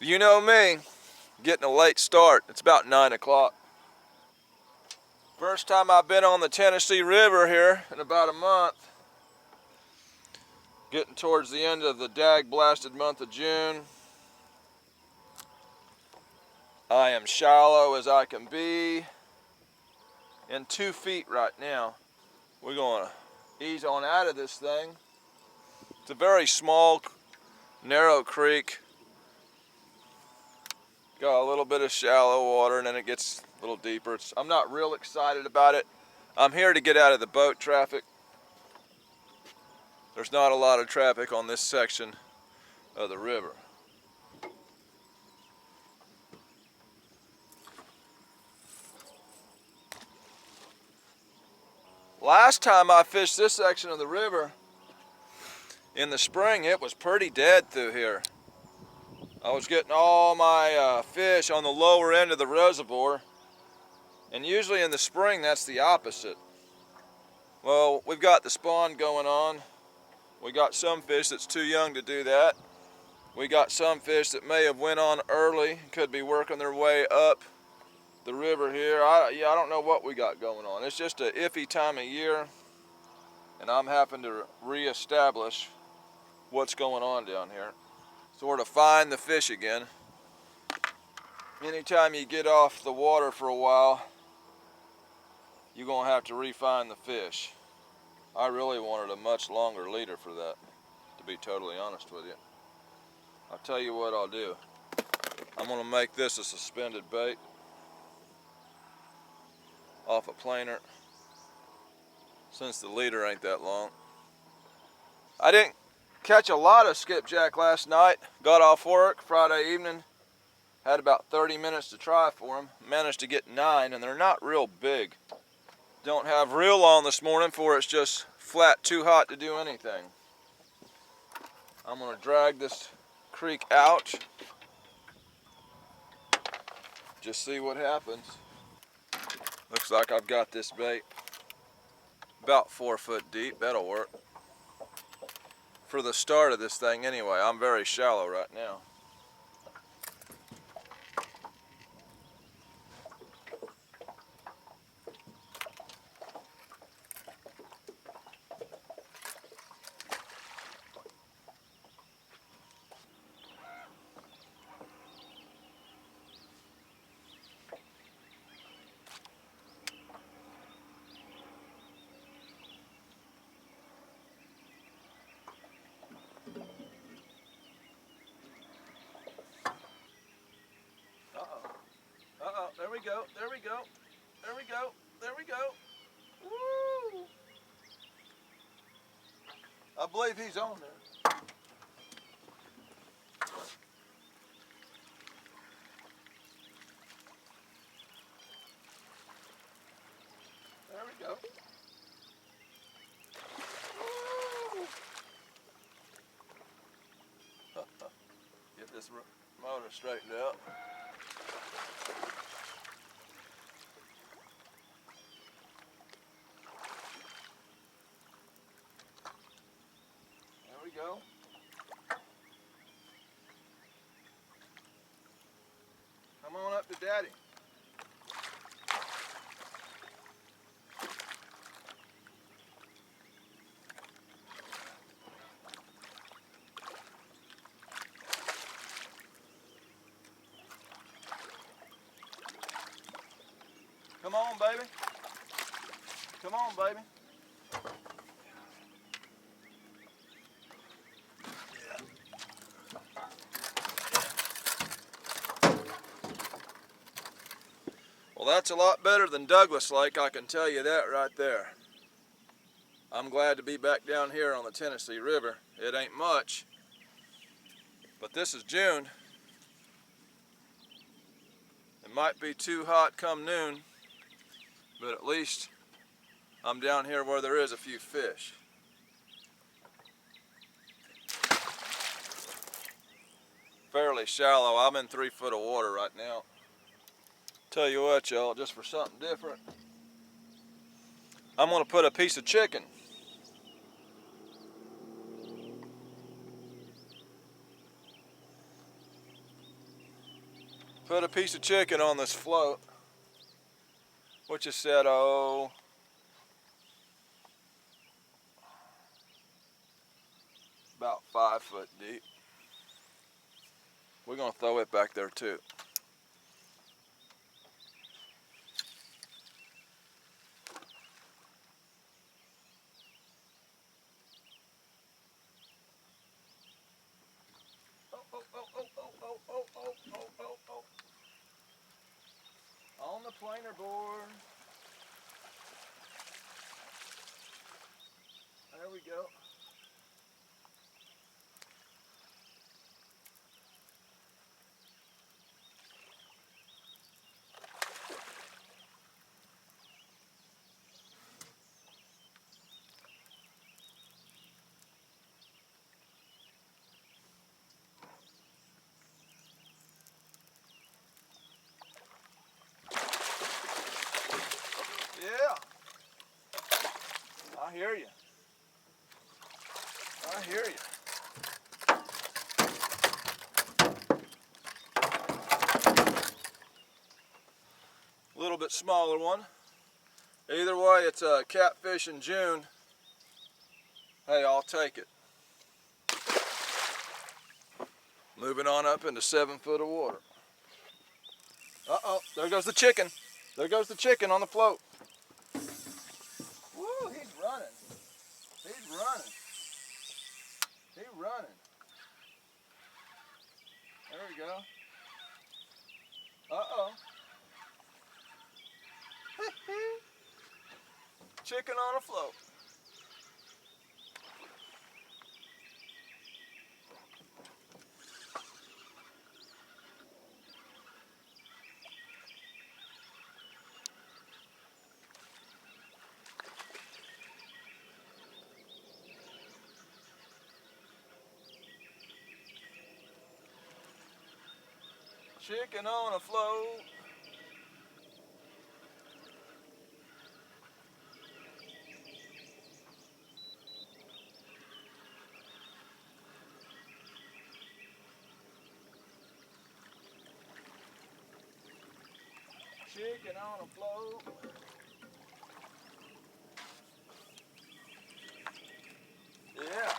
You know me, getting a late start. It's about 9 o'clock. First time I've been on the Tennessee River here in about a month. Getting towards the end of the dag-blasted month of June. I am shallow as I can be. In 2 feet right now. We're going to ease on out of this thing. It's a very small, narrow creek. Got a little bit of shallow water and then it gets a little deeper. I'm not real excited about it. I'm here to get out of the boat traffic. There's not a lot of traffic on this section of the river. Last time I fished this section of the river in the spring, it was pretty dead through here. I was getting all my fish on the lower end of the reservoir, and usually in the spring that's the opposite. Well, we've got the spawn going on. We got some fish that's too young to do that. We got some fish that may have went on early, could be working their way up the river here. I don't know what we got going on. It's just an iffy time of year, and I'm having to reestablish what's going on down here. Sort of find the fish again. Anytime you get off the water for a while, you're gonna have to refine the fish. I really wanted a much longer leader for that, to be totally honest with you. I'll tell you what I'll do. I'm gonna make this a suspended bait off a planer, since the leader ain't that long. I didn't catch a lot of skipjack last night. Got off work Friday evening, had about 30 minutes to try for them. Managed to get 9, and they're not real big. Don't have reel on this morning for it's just flat too hot to do anything. I'm gonna drag this creek out, just see what happens. Looks like I've got this bait about 4 foot deep. That'll work for the start of this thing anyway. I'm very shallow right now. There we go, there we go, there we go, there we go. Woo! I believe he's on there. There we go. Woo! Get this motor straightened out. Go. Come on up to Daddy. Come on, baby. Come on, baby. Well, that's a lot better than Douglas Lake, I can tell you that right there. I'm glad to be back down here on the Tennessee River. It ain't much, but this is June. It might be too hot come noon, but at least I'm down here where there is a few fish. Fairly shallow. I'm in 3 foot of water right now. Tell you what, y'all, just for something different, I'm gonna put a piece of chicken Put a piece of chicken on this float, which is set, oh, about 5 foot deep. We're gonna throw it back there too. On the planer board. There we go. Yeah. I hear you. I hear you. A little bit smaller one. Either way, it's a catfish in June. Hey, I'll take it. Moving on up into 7 foot of water. Uh-oh, there goes the chicken. There goes the chicken on the float. Woo, he's running. He's running. He's running. There we go. Uh-oh. Chicken on a float. Chicken on a float. Chicken on a float. Yeah.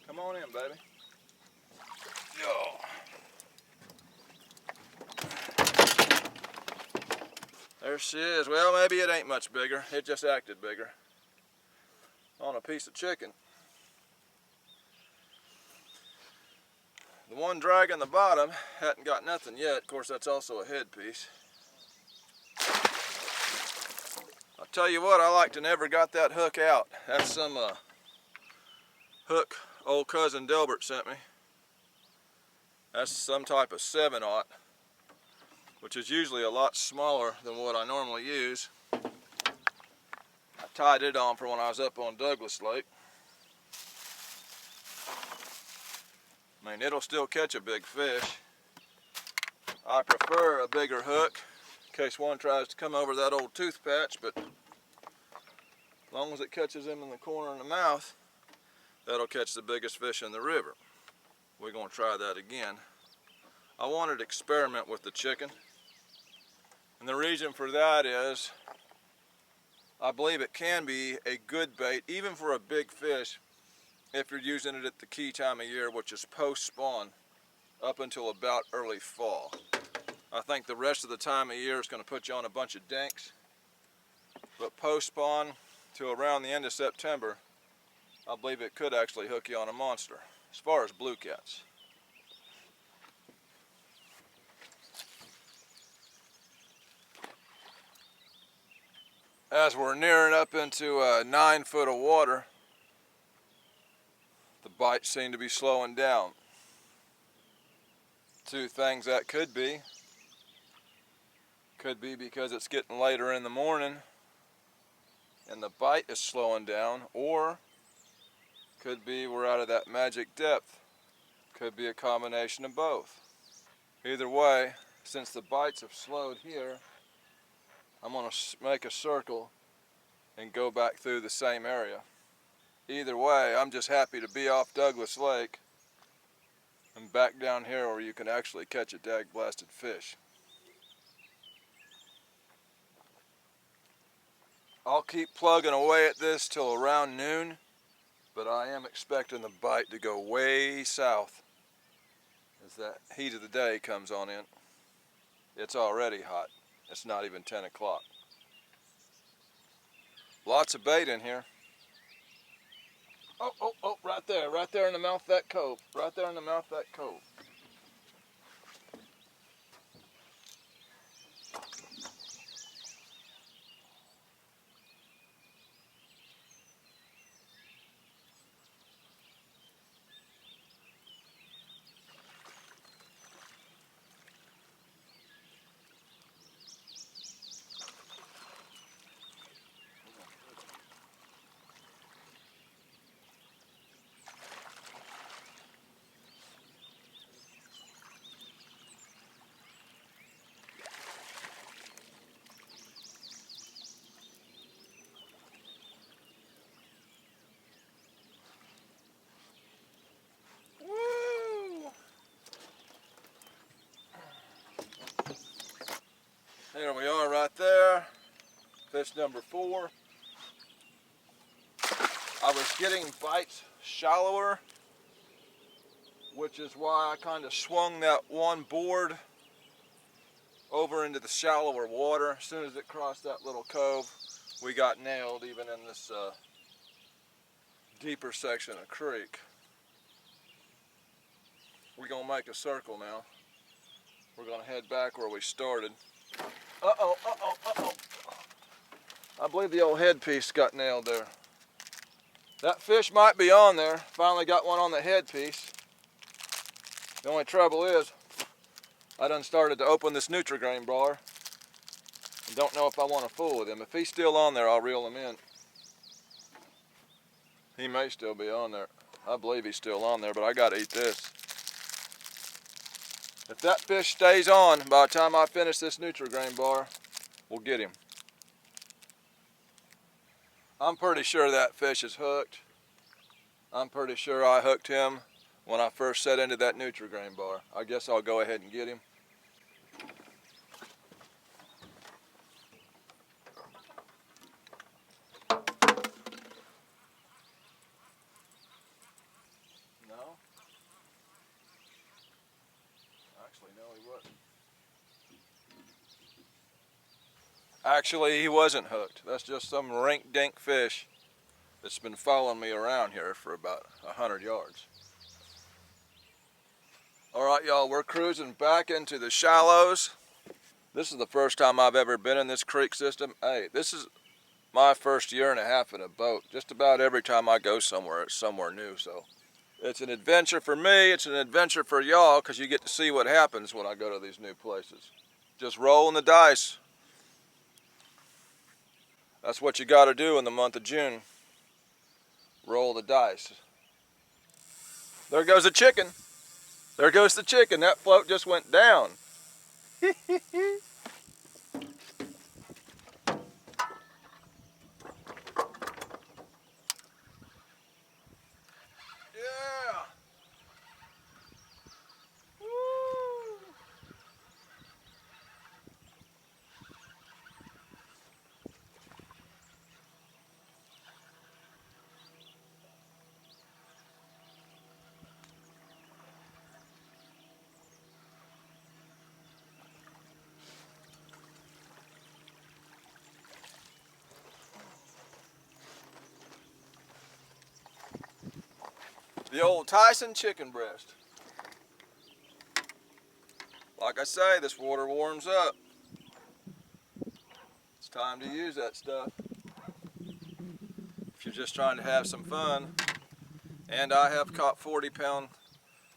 Come on in, baby. Yo. There she is. Well, maybe it ain't much bigger. It just acted bigger. On a piece of chicken. The one dragging the bottom hadn't got nothing yet. Of course, that's also a head piece. I'll tell you what, I like to never got that hook out. That's some hook old cousin Delbert sent me. That's some type of 7/0, which is usually a lot smaller than what I normally use. I tied it on for when I was up on Douglas Lake. I mean, it'll still catch a big fish. I prefer a bigger hook in case one tries to come over that old tooth patch, but as long as it catches him in the corner of the mouth, that'll catch the biggest fish in the river. We're going to try that again. I wanted to experiment with the chicken, and the reason for that is I believe it can be a good bait, even for a big fish, if you're using it at the key time of year, which is post-spawn up until about early fall. I think the rest of the time of year is going to put you on a bunch of dinks, but post-spawn to around the end of September, I believe it could actually hook you on a monster, as far as blue cats. As we're nearing up into 9 foot of water, the bites seem to be slowing down. Two things that could be because it's getting later in the morning and the bite is slowing down, or could be we're out of that magic depth Could be a combination of both. Either way, since the bites have slowed here, I'm going to make a circle and go back through the same area. Either way, I'm just happy to be off Douglas Lake and back down here where you can actually catch a dag-blasted fish. I'll keep plugging away at this till around noon, but I am expecting the bite to go way south as that heat of the day comes on in. It's already hot. It's not even 10 o'clock. Lots of bait in here. Oh, right there in the mouth of that cove. Right there in the mouth of that cove. There we are right there, fish number 4. I was getting bites shallower, which is why I kind of swung that one board over into the shallower water. As soon as it crossed that little cove, we got nailed even in this deeper section of creek. We're gonna make a circle now. We're gonna head back where we started. Uh-oh. I believe the old headpiece got nailed there. That fish might be on there. Finally got one on the headpiece. The only trouble is, I done started to open this Nutri-Grain bar and don't know if I want to fool with him. If he's still on there, I'll reel him in. He may still be on there. I believe he's still on there, but I gotta eat this. If that fish stays on, by the time I finish this Nutri-Grain bar, we'll get him. I'm pretty sure that fish is hooked. I'm pretty sure I hooked him when I first set into that Nutri-Grain bar. I guess I'll go ahead and get him. No? Actually, no, he wasn't. Actually, he wasn't hooked. That's just some rink-dink fish that's been following me around here for about 100 yards. All right, y'all, we're cruising back into the shallows. This is the first time I've ever been in this creek system. Hey, this is my first year and a half in a boat. Just about every time I go somewhere, it's somewhere new. So it's an adventure for me. It's an adventure for y'all because you get to see what happens when I go to these new places. Just rolling the dice. That's what you got to do in the month of June. Roll the dice. There goes the chicken. There goes the chicken. That float just went down. Yeah. Woo. The old Tyson chicken breast. Like I say, this water warms up. It's time to use that stuff. If you're just trying to have some fun. And I have caught 40-pound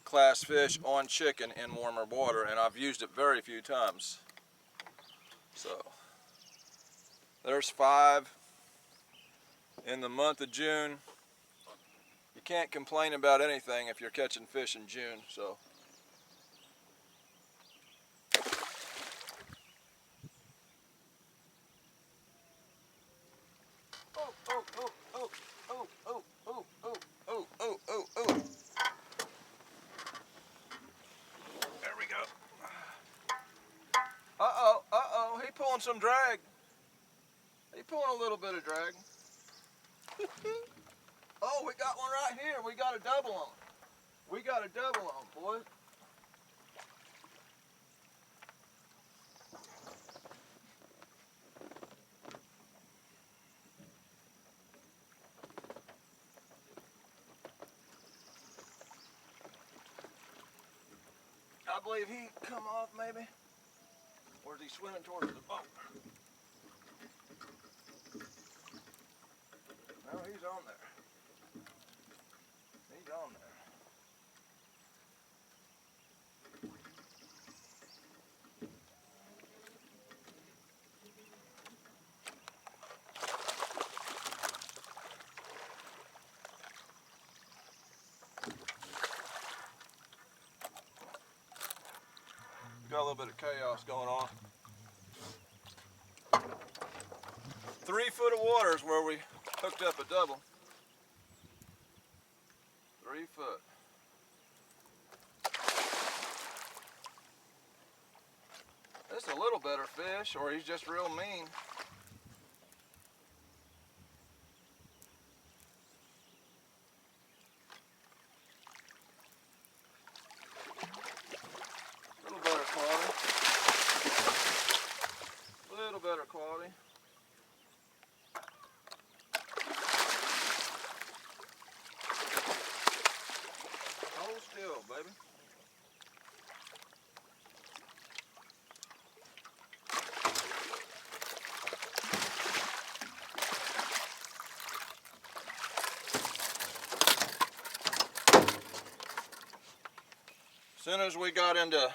class fish on chicken in warmer water, and I've used it very few times. So, there's 5 in the month of June. You can't complain about anything if you're catching fish in June, so. Oh, oh, oh, oh, oh, oh, oh, oh, oh, oh, oh, oh. There we go. Uh-oh, uh-oh, he pulling some drag. He pulling a little bit of drag. Oh, we got one right here. We got a double on. We got a double on, boy. I believe he come off maybe. Or is he swimming towards the boat? No, he's on there. He's on there. Got a little bit of chaos going on. 3 foot of water is where we hooked up a double. 3 foot. This is a little better fish, or he's just real mean. Little better quality. Little better quality. Hold still, baby. As soon as we got into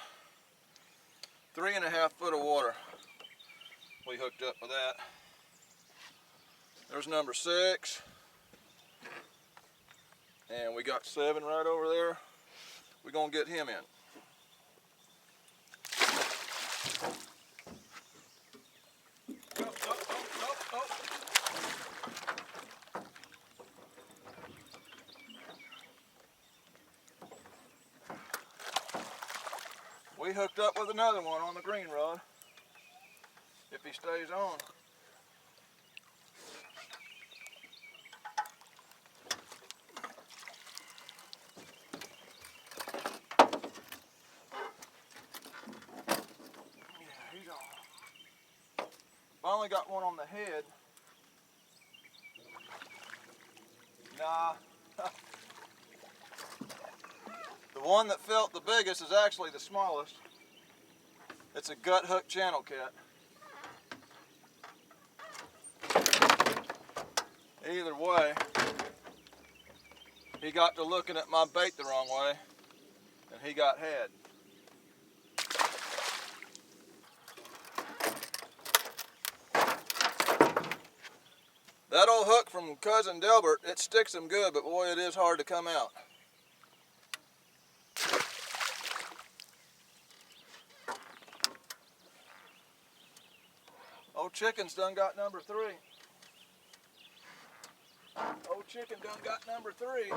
3.5 foot of water, we hooked up with that. There's number 6. And we got 7 right over there. We're gonna get him in. Oh, oh, oh, oh, oh. We hooked up with another one on the green rod, if he stays on. Yeah, he's on. Finally got one on the head. Nah. The one that felt the biggest is actually the smallest. It's a gut hook channel cat. Either way, he got to looking at my bait the wrong way, and he got had. That old hook from Cousin Delbert, it sticks him good, but boy, it is hard to come out. Old Chicken's done got number 3. Old Chicken done got number 3.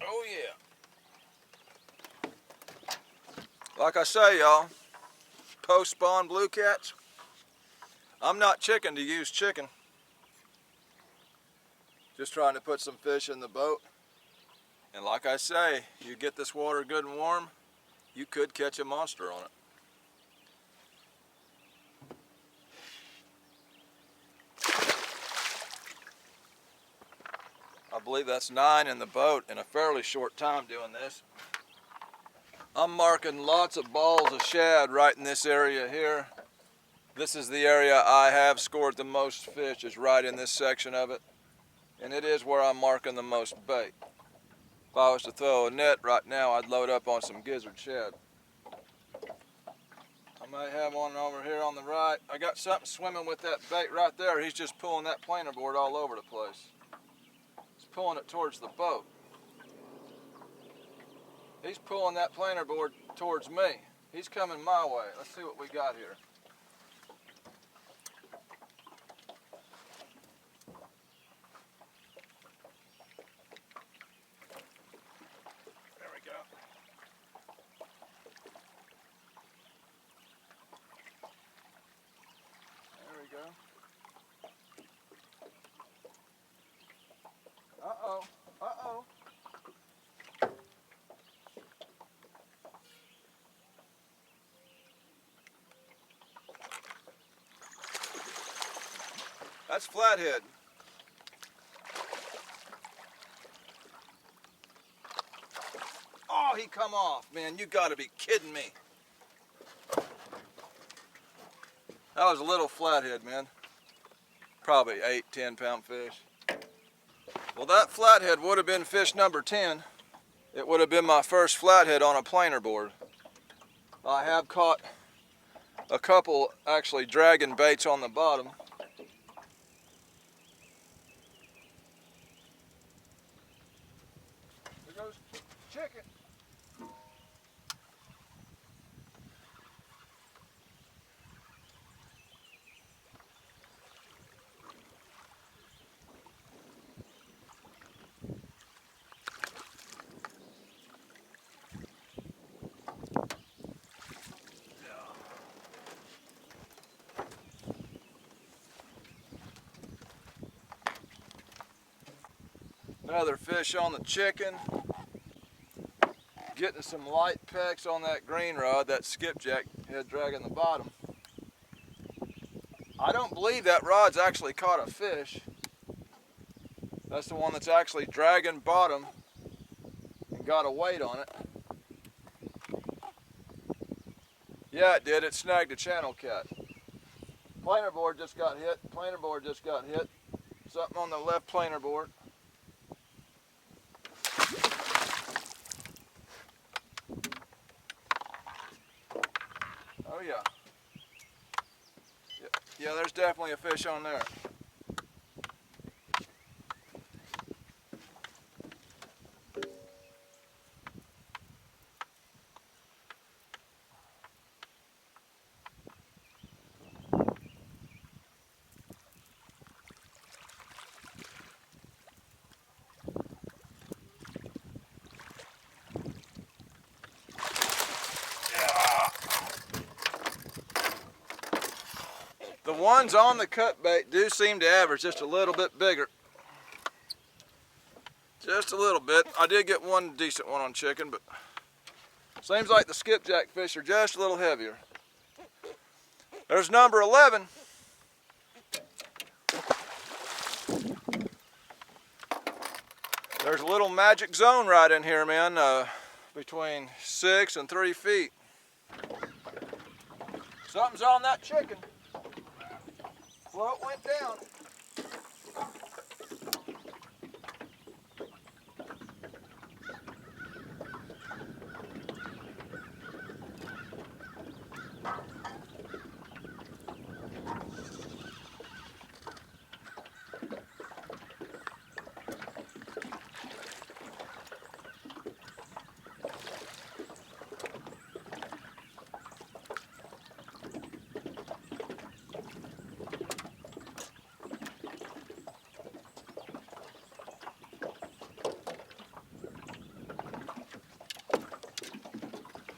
Oh yeah. Like I say, y'all, post-spawn blue cats. I'm not chicken to use chicken. Just trying to put some fish in the boat. And like I say, you get this water good and warm, you could catch a monster on it. I believe that's 9 in the boat in a fairly short time doing this. I'm marking lots of balls of shad right in this area here. This is the area I have scored the most fish, is right in this section of it. And it is where I'm marking the most bait. If I was to throw a net right now, I'd load up on some gizzard shad. I might have one over here on the right. I got something swimming with that bait right there. He's just pulling that planer board all over the place. He's pulling it towards the boat. He's pulling that planer board towards me. He's coming my way. Let's see what we got here. There we go. There we go. Uh-oh. Uh-oh. That's flathead. Oh, he come off, man. You gotta be kidding me. That was a little flathead, man. Probably 8-10 pound fish. Well, that flathead would have been fish number 10. It would have been my first flathead on a planer board. I have caught a couple actually dragging baits on the bottom. There goes chicken. Another fish on the chicken. Getting some light pecks on that green rod, that skipjack head dragging the bottom. I don't believe that rod's actually caught a fish. That's the one that's actually dragging bottom and got a weight on it. Yeah, it did. It snagged a channel cat. Planer board just got hit. Planer board just got hit. Something on the left planer board. Oh yeah. Yeah, there's definitely a fish on there. The ones on the cut bait do seem to average just a little bit bigger. Just a little bit. I did get one decent one on chicken, but seems like the skipjack fish are just a little heavier. There's number 11. There's a little magic zone right in here, man, between 6 and 3 feet. Something's on that chicken. Float went down.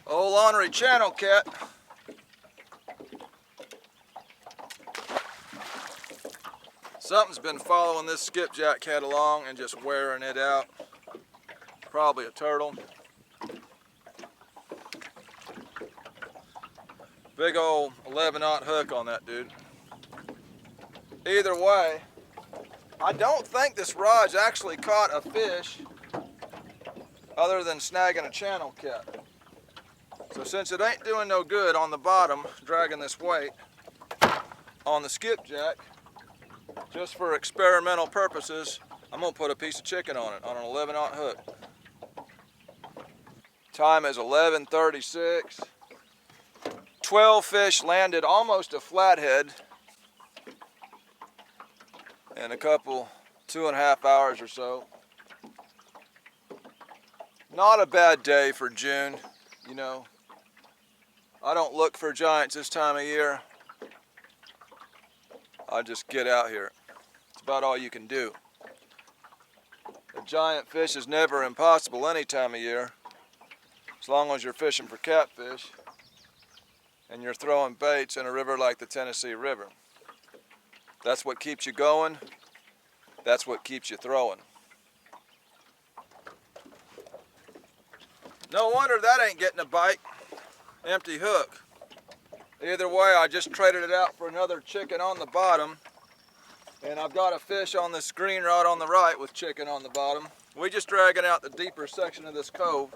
Old ornery channel cat. Something's been following this skipjack head along and just wearing it out. Probably a turtle. Big old 11-aught hook on that dude. Either way, I don't think this rod's actually caught a fish other than snagging a channel cat. So since it ain't doing no good on the bottom, dragging this weight on the skipjack, just for experimental purposes, I'm gonna put a piece of chicken on it, on an 11-aught hook. Time is 11:36. 12 fish landed, almost a flathead, in a couple, 2.5 hours or so. Not a bad day for June, you know. I don't look for giants this time of year. I just get out here. It's about all you can do. A giant fish is never impossible any time of year, as long as you're fishing for catfish and you're throwing baits in a river like the Tennessee River. That's what keeps you going. That's what keeps you throwing. No wonder that ain't getting a bite. Empty hook. Either way, I just traded it out for another chicken on the bottom, and I've got a fish on this green rod on the right with chicken on the bottom. We just dragging out the deeper section of this cove.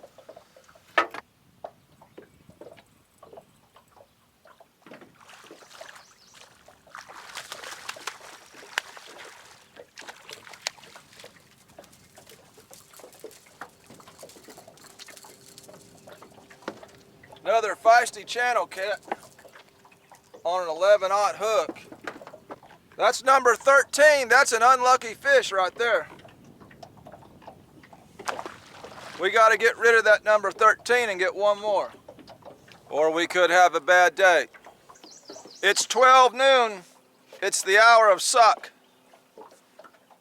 Another feisty channel cat on an 11-aught hook. That's number 13. That's an unlucky fish right there. We got to get rid of that number 13 and get one more, or we could have a bad day. It's 12 noon. It's the hour of suck.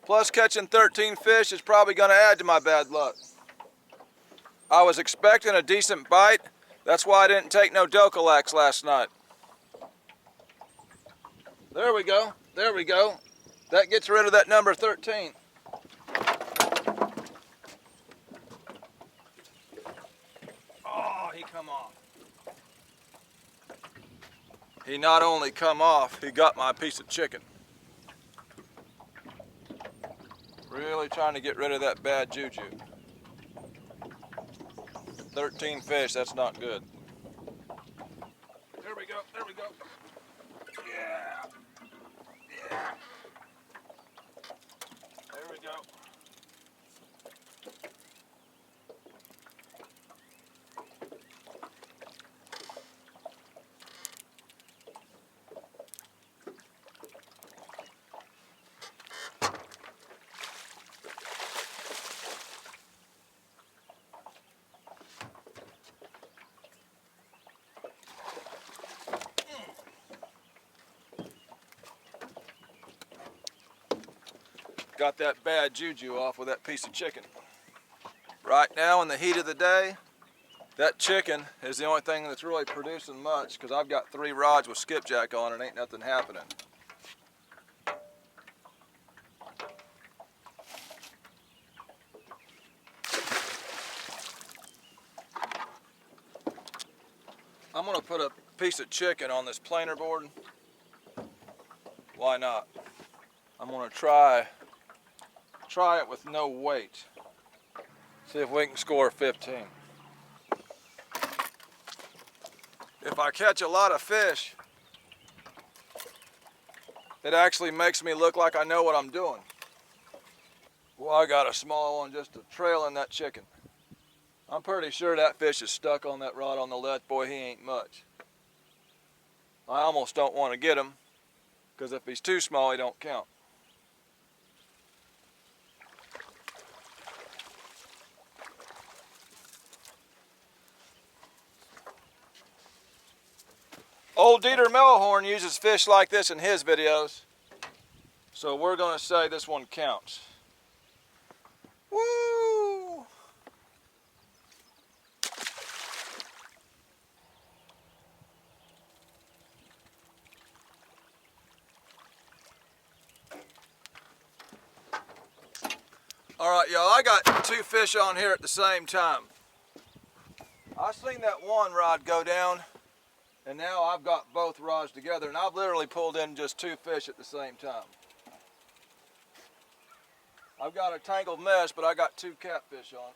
Plus catching 13 fish is probably going to add to my bad luck. I was expecting a decent bite. That's why I didn't take no Docalax last night. There we go. There we go. That gets rid of that number 13. Oh, he come off. He not only come off, he got my piece of chicken. Really trying to get rid of that bad juju. 13 fish, that's not good. There we go, there we go. Yeah. Yeah. There we go. Got that bad juju off with that piece of chicken. Right now in the heat of the day, that chicken is the only thing that's really producing much, because I've got 3 rods with skipjack on and ain't nothing happening. I'm gonna put a piece of chicken on this planer board. Why not? I'm gonna try it with no weight. See if we can score 15. If I catch a lot of fish, it actually makes me look like I know what I'm doing. Well, I got a small one just to trail in that chicken. I'm pretty sure that fish is stuck on that rod on the left. Boy, he ain't much. I almost don't want to get him, because if he's too small, he don't count. Old Dieter Melhorn uses fish like this in his videos, so we're going to say this one counts. Woo! All right, y'all, I got two fish on here at the same time. I seen that one rod go down, and now I've got both rods together, and I've literally pulled in just two fish at the same time. I've got a tangled mess, but I got two catfish on.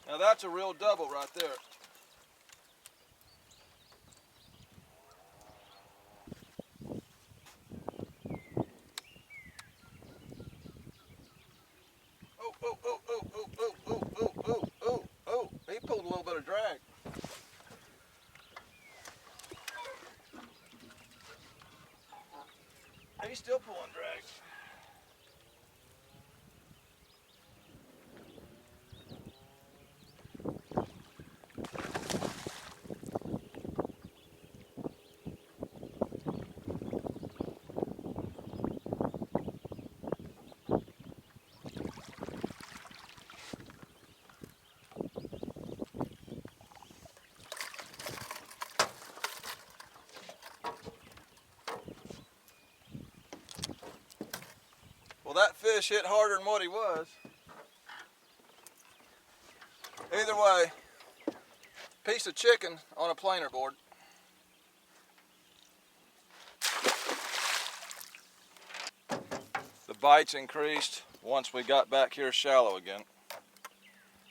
Now that's a real double right there. Oh, he pulled a little bit of drag. He's still pulling drag. Well, that fish hit harder than what he was. Either way, piece of chicken on a planer board. The bites increased once we got back here shallow again.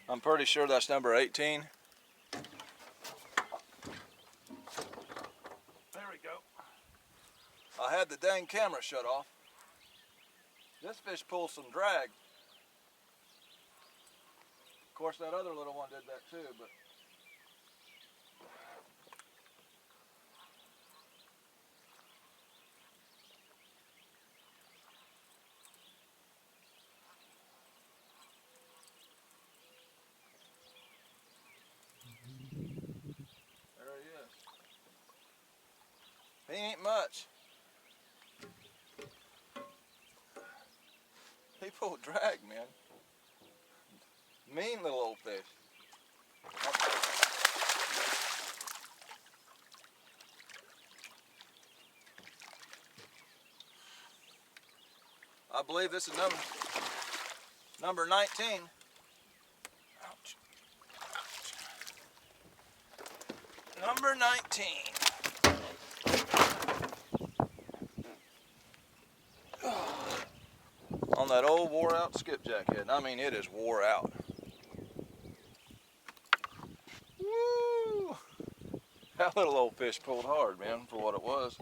I'm pretty sure that's number 18. There we go. I had the dang camera shut off. This fish pulls some drag. Of course, that other little one did that too, but there he is. He ain't much. He pulled drag, man. Mean little old fish. I believe this is number 19. Ouch. Number 19. On that old wore out skipjack head. I mean, it is wore out. Woo! That little old fish pulled hard, man, for what it was.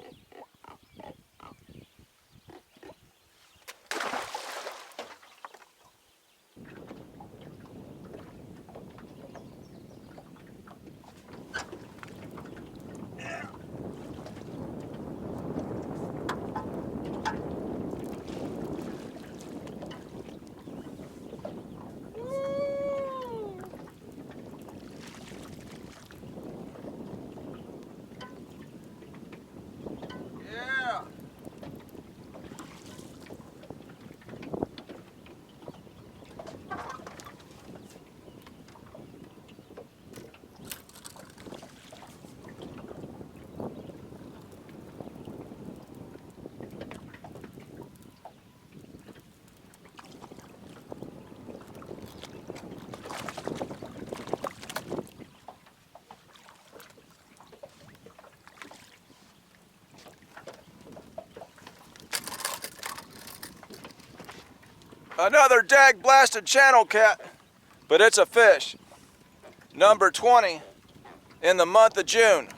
Another dag blasted channel cat, but it's a fish. Number 20 in the month of June.